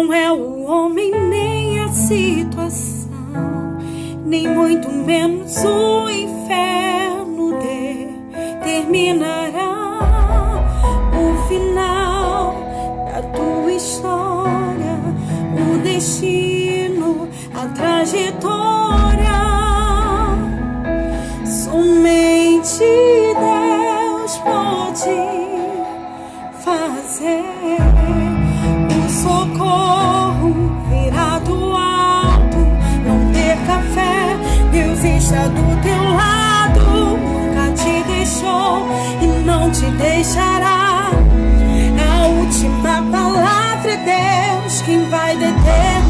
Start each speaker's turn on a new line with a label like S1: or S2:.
S1: Não é o homem nem a situação, nem muito menos o inferno determinará o final da tua história, o destino, a trajetória. Somente Deus pode fazer o socorro virá do alto. Não perca fé, Deus está do teu lado, nunca te deixou e não te deixará. A última palavra é Deus quem vai determinar.